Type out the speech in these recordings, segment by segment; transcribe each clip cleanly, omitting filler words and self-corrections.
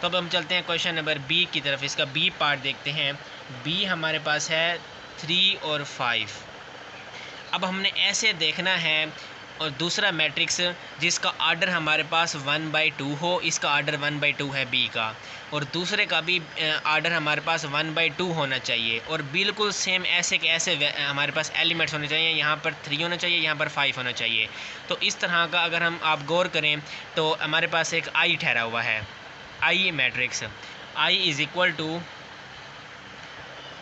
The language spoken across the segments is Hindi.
तो अब हम चलते हैं क्वेश्चन नंबर बी की तरफ। इसका बी पार्ट देखते हैं। बी हमारे पास है 3 और 5। अब हमने ऐसे देखना है और दूसरा मैट्रिक्स जिसका आर्डर हमारे पास 1/2 हो, इसका आर्डर 1/2 है बी का, और दूसरे का भी आर्डर हमारे पास 1/2 होना चाहिए, और बिल्कुल सेम ऐसे के ऐसे हमारे पास एलिमेंट्स होने चाहिए। यहाँ पर 3 होना चाहिए, यहाँ पर 5 होना चाहिए। तो इस तरह का अगर हम आप गौर करें तो हमारे पास एक आई ठहरा हुआ है, I matrix. I is equal to,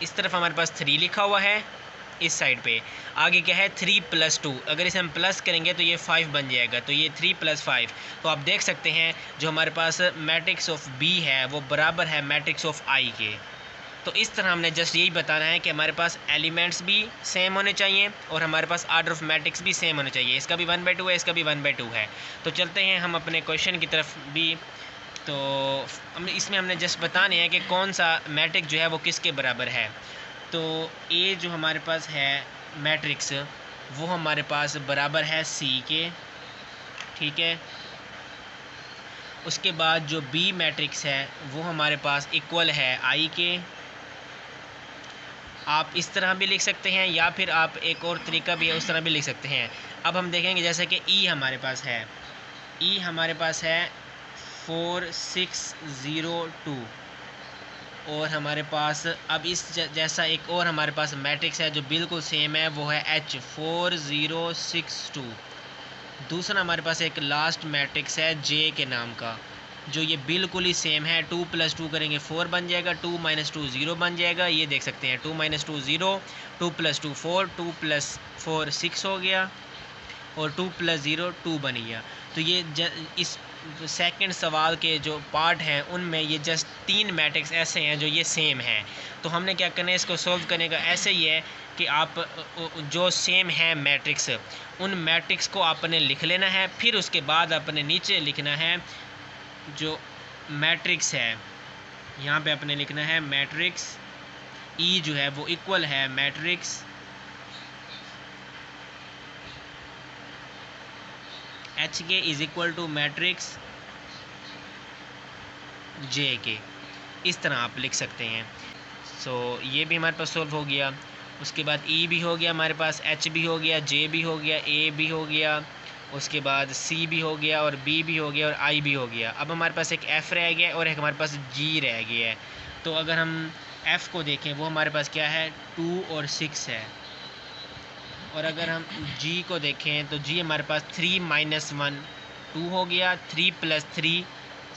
इस तरफ हमारे पास 3 लिखा हुआ है, इस साइड पे आगे क्या है 3 + 2। अगर इसे हम प्लस करेंगे तो ये 5 बन जाएगा, तो ये 3 + 5। तो आप देख सकते हैं जो हमारे पास मैट्रिक्स ऑफ बी है वो बराबर है मैट्रिक्स ऑफ आई के। तो इस तरह हमने जस्ट यही बताना है कि हमारे पास एलिमेंट्स भी सेम होने चाहिए और हमारे पास आर्डर ऑफ मैट्रिक्स भी सेम होने चाहिए। इसका भी 1/2 है, इसका भी 1/2 है। तो चलते हैं हम अपने क्वेश्चन की तरफ भी। तो इसमें हमने जस्ट बताने हैं कि कौन सा मैट्रिक्स जो है वो किसके बराबर है। तो ए जो हमारे पास है मैट्रिक्स वो हमारे पास बराबर है सी के, ठीक है। उसके बाद जो बी मैट्रिक्स है वो हमारे पास इक्वल है आई के। आप इस तरह भी लिख सकते हैं या फिर आप एक और तरीका भी है उस तरह भी लिख सकते हैं। अब हम देखेंगे जैसे कि ई हमारे पास है, ई हमारे पास है 4602, और हमारे पास अब इस जैसा एक और हमारे पास मैट्रिक्स है जो बिल्कुल सेम है, वो है H 4062। दूसरा हमारे पास एक लास्ट मैट्रिक्स है J के नाम का, जो ये बिल्कुल ही सेम है। 2 + 2 करेंगे 4 बन जाएगा, 2 - 2 0 बन जाएगा। ये देख सकते हैं 2 - 2 0, 2 + 2 4, 2 + 4 6 हो गया, और 2 + 0 2 बन गया। तो ये इस सेकंड सवाल के जो पार्ट हैं उनमें ये जस्ट 3 मैट्रिक्स ऐसे हैं जो ये सेम हैं। तो हमने क्या करना है, इसको सॉल्व करने का ऐसे ही है कि आप जो सेम है मैट्रिक्स, उन मैट्रिक्स को आपने लिख लेना है, फिर उसके बाद आपने नीचे लिखना है जो मैट्रिक्स है, यहाँ पे आपने लिखना है मैट्रिक्स ई जो है वो इक्वल है मैट्रिक्स एच के इज इक्वल टू मैट्रिक्स जे के। इस तरह आप लिख सकते हैं। सो ये भी हमारे पास सॉल्व हो गया। उसके बाद ई भी हो गया हमारे पास, एच भी हो गया, जे भी हो गया, ए भी हो गया, उसके बाद सी भी हो गया, और बी भी हो गया, और आई भी हो गया। अब हमारे पास एक एफ़ रह गया और एक हमारे पास जी रह गया है। तो अगर हम एफ़ को देखें वो हमारे पास क्या है 2 और 6 है, और अगर हम जी को देखें तो जी हमारे पास 3 - 1 2 हो गया, 3 + 3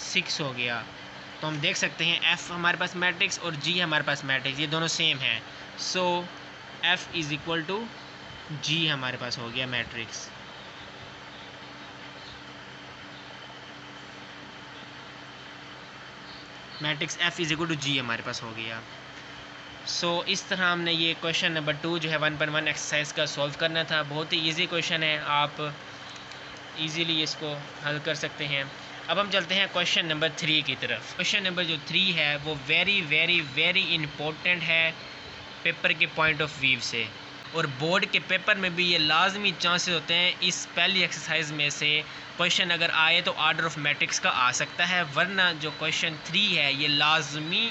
6 हो गया। तो हम देख सकते हैं एफ़ हमारे पास मैट्रिक्स और जी हमारे पास मैट्रिक्स, ये दोनों सेम हैं। So F is equal to G हमारे पास हो गया matrix. Matrix F is equal to G हमारे पास हो गया। सो इस तरह हमने ये क्वेश्चन नंबर 2 जो है 1.1 एक्सरसाइज का सॉल्व करना था। बहुत ही इजी क्वेश्चन है, आप इजीली इसको हल कर सकते हैं। अब हम चलते हैं क्वेश्चन नंबर 3 की तरफ। क्वेश्चन नंबर जो 3 है वो वेरी वेरी वेरी इम्पोर्टेंट है पेपर के पॉइंट ऑफ व्यू से, और बोर्ड के पेपर में भी ये लाजमी चांसेस होते हैं इस पहली एक्सरसाइज में से क्वेश्चन अगर आए तो आर्डर ऑफ मैट्रिक्स का आ सकता है, वरना जो क्वेश्चन 3 है ये लाजमी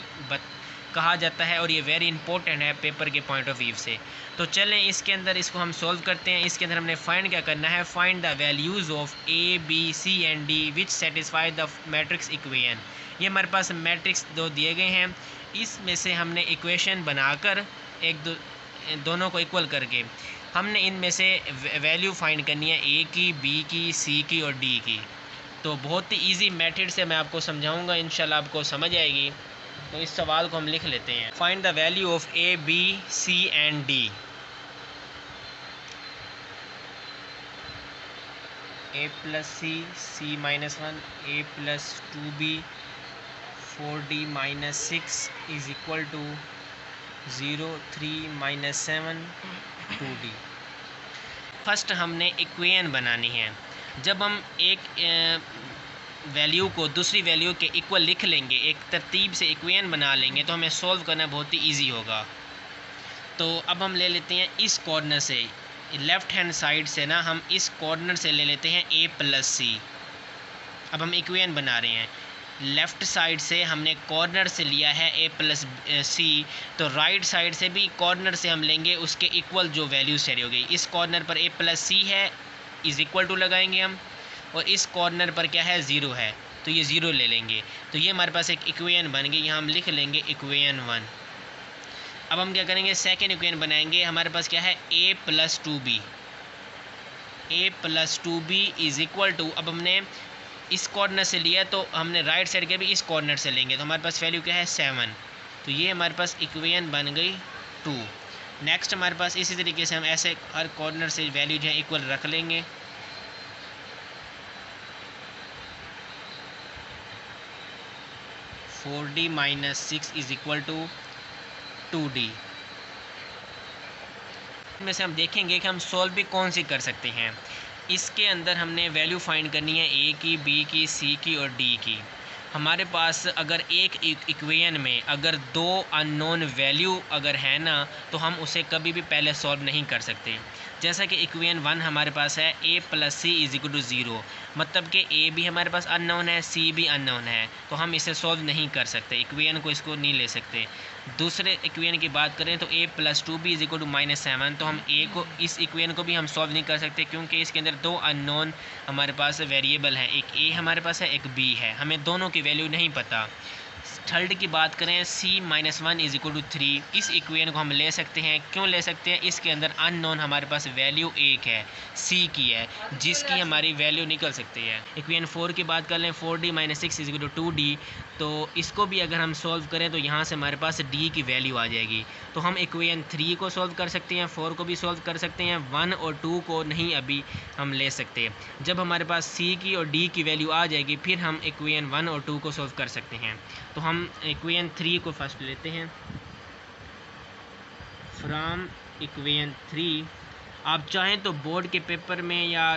कहा जाता है और ये वेरी इंपॉर्टेंट है पेपर के पॉइंट ऑफ व्यू से। तो चलें इसके अंदर इसको हम सॉल्व करते हैं। इसके अंदर हमने फाइंड क्या करना है, find the values of A B C and D which satisfy the matrix equation. ये हमारे पास मैट्रिक्स दो दिए गए हैं, इसमें से हमने इक्वेशन बनाकर दोनों को इक्वल करके हमने इनमें से वैल्यू फाइंड करनी है, ए की, बी की, सी की और डी की। तो बहुत ही ईजी मेथड से मैं आपको समझाऊंगा, इंशाल्लाह आपको समझ आएगी। तो इस सवाल को हम लिख लेते हैं, find the value of A B C and D. A plus C, C minus 1, A plus 2b, 4d minus 6 is equal to 0, 3 minus 7, 2d। First हमने इक्वेशन बनानी है। जब हम एक वैल्यू को दूसरी वैल्यू के इक्वल लिख लेंगे, एक तरतीब से इक्वेशन बना लेंगे, तो हमें सॉल्व करना बहुत ही ईजी होगा। तो अब हम ले लेते हैं इस कॉर्नर से, लेफ़्ट हैंड साइड से ना हम इस कॉर्नर से ले लेते हैं ए प्लस सी। अब हम इक्वेशन बना रहे हैं, लेफ़्ट साइड से हमने कॉर्नर से लिया है a प्लस सी, तो राइट साइड से भी कॉर्नर से हम लेंगे उसके इक्वल जो वैल्यू सेट हो गई। इस कॉर्नर पर a प्लस सी है, इज़ इक्वल टू लगाएंगे हम, और इस कॉर्नर पर क्या है, ज़ीरो है, तो ये ज़ीरो ले लेंगे। तो ये हमारे पास एक इक्वेशन बन गई, यहाँ हम लिख लेंगे इक्वेशन 1। अब हम क्या करेंगे, सेकेंड इक्वेशन बनाएंगे। हमारे पास क्या है, a plus two B is equal to, अब हमने इस कॉर्नर से लिया तो हमने राइट साइड के भी इस कॉर्नर से लेंगे, तो हमारे पास वैल्यू क्या है 7। तो ये हमारे पास इक्वेशन बन गई 2। नेक्स्ट हमारे पास इसी तरीके से हम ऐसे हर कॉर्नर से वैल्यू जो है इक्वल रख लेंगे। Four D minus 6 is equal to 2d। में से हम देखेंगे कि हम सॉल्व भी कौन सी कर सकते हैं। इसके अंदर हमने वैल्यू फाइंड करनी है a की, b की, c की और d की। हमारे पास अगर एक इक्वेशन में अगर दो अननोन वैल्यू अगर है ना, तो हम उसे कभी भी पहले सॉल्व नहीं कर सकते। जैसा कि इक्वेशन 1 हमारे पास है a plus C is equal to 0, मतलब कि a भी हमारे पास अननोन है, c भी अननोन है, तो हम इसे सॉल्व नहीं कर सकते, इक्वेशन को इसको नहीं ले सकते। दूसरे इक्वेशन की बात करें तो a plus two B is equal to -7, तो हम a को, इस इक्वेशन को भी हम सॉल्व नहीं कर सकते, क्योंकि इसके अंदर दो अननोन हमारे पास वेरिएबल हैं, एक a हमारे पास है, एक b है, हमें दोनों की वैल्यू नहीं पता। थर्ड की बात करें, c-1 इज इक्वल टू 3, इस इक्वेशन को हम ले सकते हैं। क्यों ले सकते हैं, इसके अंदर अननोन हमारे पास वैल्यू एक है, c की है, जिसकी हमारी वैल्यू निकल सकती है। इक्वेशन 4 की बात कर लें, 4d minus 6 is equal to 2d, तो इसको भी अगर हम सॉल्व करें तो यहाँ से हमारे पास d की वैल्यू आ जाएगी। तो हम इक्वेशन 3 को सॉल्व कर सकते हैं, 4 को भी सॉल्व कर सकते हैं, 1 और 2 को नहीं अभी हम ले सकते। जब हमारे पास c की और d की वैल्यू आ जाएगी, फिर हम इक्वेशन 1 और 2 को सॉल्व कर सकते हैं। तो हम इक्वेशन 3 को फर्स्ट लेते हैं। फ्रॉम इक्वेशन 3, आप चाहें तो बोर्ड के पेपर में या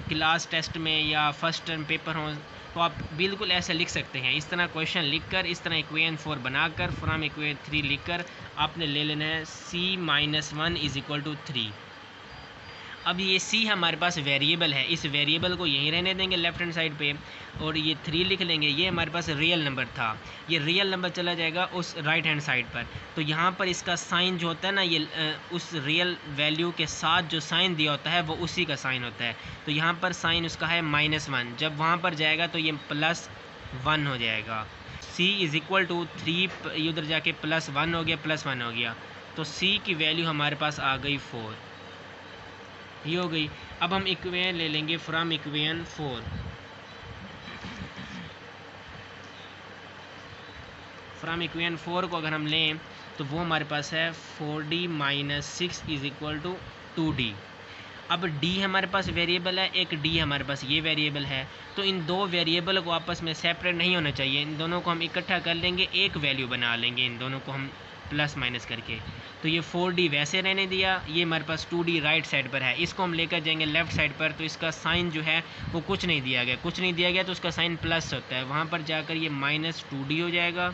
क्लास टेस्ट में या फर्स्ट टर्म पेपर हो तो आप बिल्कुल ऐसे लिख सकते हैं। इस तरह क्वेश्चन लिखकर, इस तरह इक्वेशन 4 बनाकर, फ्रॉम इक्वेशन 3 लिखकर आपने ले लेना है c-1 इज इक्वल टू 3। अब ये c हमारे पास वेरिएबल है, इस वेरिएबल को यहीं रहने देंगे लेफ्ट हैंड साइड पे, और ये 3 लिख लेंगे। ये हमारे पास रियल नंबर था, ये रियल नंबर चला जाएगा उस राइट हैंड साइड पर। तो यहाँ पर इसका साइन जो होता है ना, ये उस रियल वैल्यू के साथ जो साइन दिया होता है वो उसी का साइन होता है। तो यहाँ पर साइन उसका है -1, जब वहाँ पर जाएगा तो ये +1 हो जाएगा। c इज़ इक्वल टू 3, उधर जाके +1 हो गया, +1 हो गया, तो c की वैल्यू हमारे पास आ गई 4, ये हो गई। अब हम इक्वेशन ले लेंगे फ्रॉम इक्वेशन 4। फ्रॉम इक्वेशन 4 को अगर हम लें तो वो हमारे पास है 4d minus 6 is equal to 2d। अब d हमारे पास वेरिएबल है, एक d हमारे पास ये वेरिएबल है, तो इन दो वेरिएबल को आपस में सेपरेट नहीं होना चाहिए, इन दोनों को हम इकट्ठा कर लेंगे, एक वैल्यू बना लेंगे इन दोनों को हम प्लस माइनस करके। तो ये 4d वैसे रहने दिया, ये हमारे पास 2d राइट साइड पर है, इसको हम लेकर जाएंगे लेफ़्ट साइड पर, तो इसका साइन जो है वो कुछ नहीं दिया गया, तो उसका साइन प्लस होता है, वहाँ पर जाकर ये -2d हो जाएगा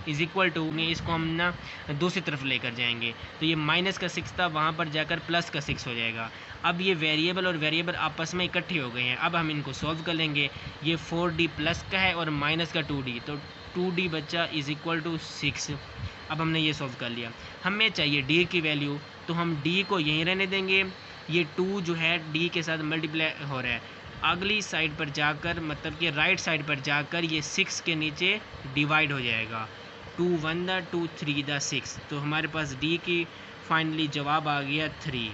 इज़ इक्वल टू में, इसको हम ना दूसरी तरफ लेकर जाएंगे, तो ये -6 था, वहाँ पर जाकर +6 हो जाएगा। अब ये वेरिएबल और वेरिएबल आपस में इकट्ठे हो गए हैं, अब हम इनको सॉल्व कर लेंगे। ये 4d प्लस का है और माइनस का 2d, तो 2d बच्चा इज़ इक्वल टू 6। अब हमने ये सॉल्व कर लिया। हमें चाहिए d की वैल्यू, तो हम d को यहीं रहने देंगे, ये 2 जो है d के साथ मल्टीप्लाई हो रहा है, अगली साइड पर जाकर, मतलब कि राइट साइड पर जाकर ये 6 के नीचे डिवाइड हो जाएगा, 2 1 दा 2 3 दा 6, तो हमारे पास d की फाइनली जवाब आ गया 3।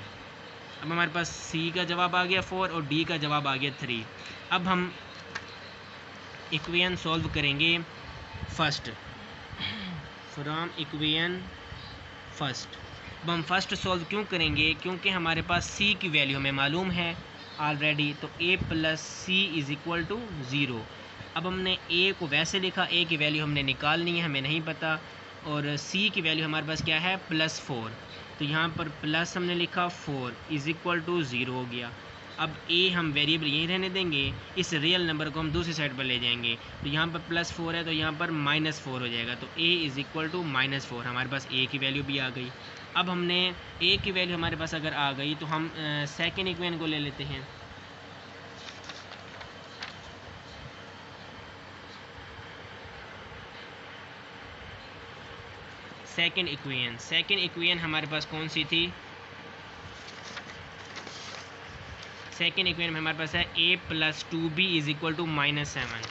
अब हमारे पास c का जवाब आ गया 4 और d का जवाब आ गया 3। अब हम इक्वेशन सॉल्व करेंगे फर्स्ट, फ्रॉम इक्वेशन फर्स्ट। अब हम फर्स्ट सॉल्व क्यों करेंगे, क्योंकि हमारे पास c की वैल्यू हमें मालूम है ऑलरेडी, तो a plus c is equal to 0। अब हमने a को वैसे लिखा, a की वैल्यू हमने निकालनी है, हमें नहीं पता, और c की वैल्यू हमारे पास क्या है +4, तो यहाँ पर प्लस हमने लिखा 4 इज़ इक्वल टू 0 हो गया। अब a हम वेरिएबल यहीं रहने देंगे, इस रियल नंबर को हम दूसरी साइड पर ले जाएंगे, तो यहाँ पर +4 है तो यहाँ पर -4 हो जाएगा, तो a इज़ इक्वल टू -4, हमारे पास a की वैल्यू भी आ गई। अब हमने a की वैल्यू हमारे पास अगर आ गई तो हम सेकेंड इक्वेशन को ले लेते हैं। सेकंड इक्वेशन हमारे पास कौन सी थी? सेकंड इक्वेशन में हमारे पास है a + 2b = -7।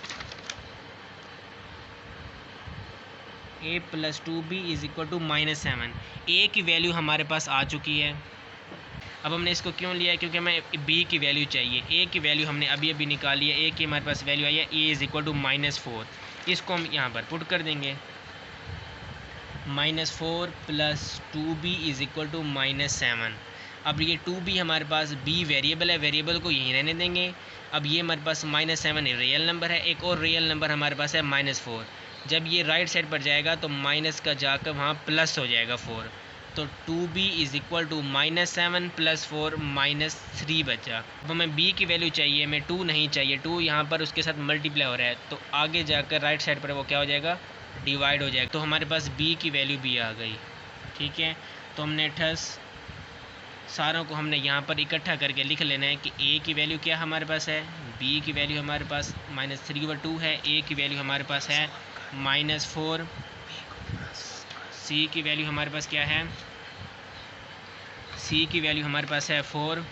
a + 2b = -7। a की वैल्यू हमारे पास आ चुकी है। अब हमने इसको क्यों लिया है? क्योंकि हमें b की वैल्यू चाहिए। a की वैल्यू हमने अभी निकाली है। a की हमारे पास वैल्यू आई है a = -4। इसको हम यहाँ पर पुट कर देंगे। -4 + 2b = -7। अब ये 2b हमारे पास b वेरिएबल है, वेरिएबल को यहीं रहने देंगे। अब ये हमारे पास -7 रियल नंबर है। एक और रियल नंबर हमारे पास है -4। जब ये राइट साइड पर जाएगा तो माइनस का जाकर वहाँ प्लस हो जाएगा 4। तो 2b = -7 + 4 -3 बचा। अब हमें b की वैल्यू चाहिए, हमें 2 नहीं चाहिए। 2 यहाँ पर उसके साथ मल्टीप्लाई हो रहा है, तो आगे जाकर राइट साइड पर वो क्या हो जाएगा? डिवाइड हो जाएगा। तो हमारे पास b की वैल्यू भी आ गई। ठीक है, तो हमने सारों को हमने यहाँ पर इकट्ठा करके लिख लेना है कि a की वैल्यू क्या हमारे पास है, b की वैल्यू हमारे पास -3/2 है, a की वैल्यू हमारे पास है -4, c की वैल्यू हमारे पास क्या है, c की वैल्यू हमारे पास है 4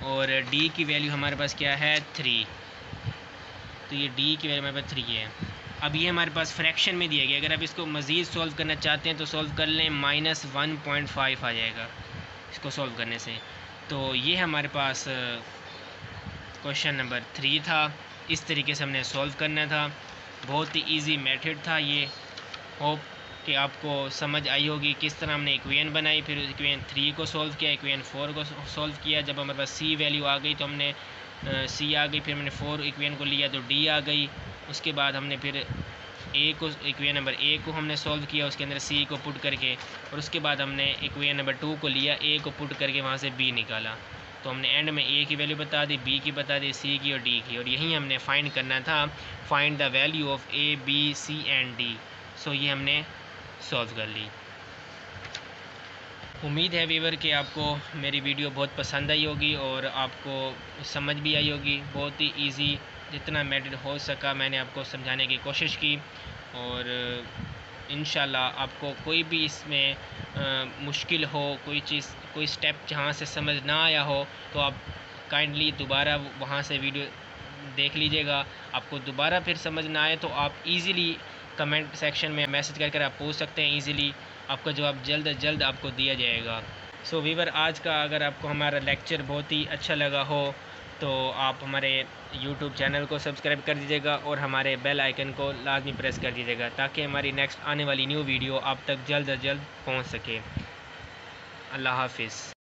और d की वैल्यू हमारे पास क्या है 3। तो ये d की वैल्यू हमारे पास 3 है। अब ये हमारे पास फ्रैक्शन में दिया गया। अगर आप इसको मज़ीद सॉल्व करना चाहते हैं तो सॉल्व कर लें, -1.5 आ जाएगा इसको सॉल्व करने से। तो ये हमारे पास क्वेश्चन नंबर 3 था। इस तरीके से हमने सॉल्व करना था। बहुत ही इजी मेथड था ये। होप कि आपको समझ आई होगी किस तरह हमने इक्वेशन बनाई, फिर इक्वेशन 3 को सॉल्व किया, इक्वेशन 4 को सॉल्व किया। जब हमारे पास c वैल्यू आ गई तो हमने c आ गई, फिर हमने 4 इक्वेशन को लिया तो d आ गई। उसके बाद हमने फिर इक्वेशन नंबर a को हमने सॉल्व किया, उसके अंदर c को पुट करके, और उसके बाद हमने इक्वेशन नंबर 2 को लिया, a को पुट करके वहाँ से b निकाला। तो हमने एंड में a की वैल्यू बता दी, b की बता दी, c की और d की, और यही हमने फाइंड करना था, find the value of a, b, c and d। सो ये हमने सॉल्व कर ली। उम्मीद है व्यूअर कि आपको मेरी वीडियो बहुत पसंद आई होगी और आपको समझ भी आई होगी। बहुत ही इजी, जितना मेथड हो सका मैंने आपको समझाने की कोशिश की, और इंशाल्लाह आपको कोई भी इसमें मुश्किल हो, कोई स्टेप जहाँ से समझ ना आया हो तो आप काइंडली दोबारा वहाँ से वीडियो देख लीजिएगा। आपको दोबारा फिर समझ ना आए तो आप इजीली कमेंट सेक्शन में मैसेज कर आप पूछ सकते हैं। इजीली आपका जवाब जल्द अज जल्द आपको दिया जाएगा। सो व्यूअर, आज का अगर आपको हमारा लेक्चर बहुत ही अच्छा लगा हो तो आप हमारे YouTube चैनल को सब्सक्राइब कर दीजिएगा और हमारे बेल आइकन को लाजमी प्रेस कर दीजिएगा, ताकि हमारी नेक्स्ट आने वाली न्यू वीडियो आप तक जल्द अज जल्द पहुँच सके। अल्लाह हाफिज़।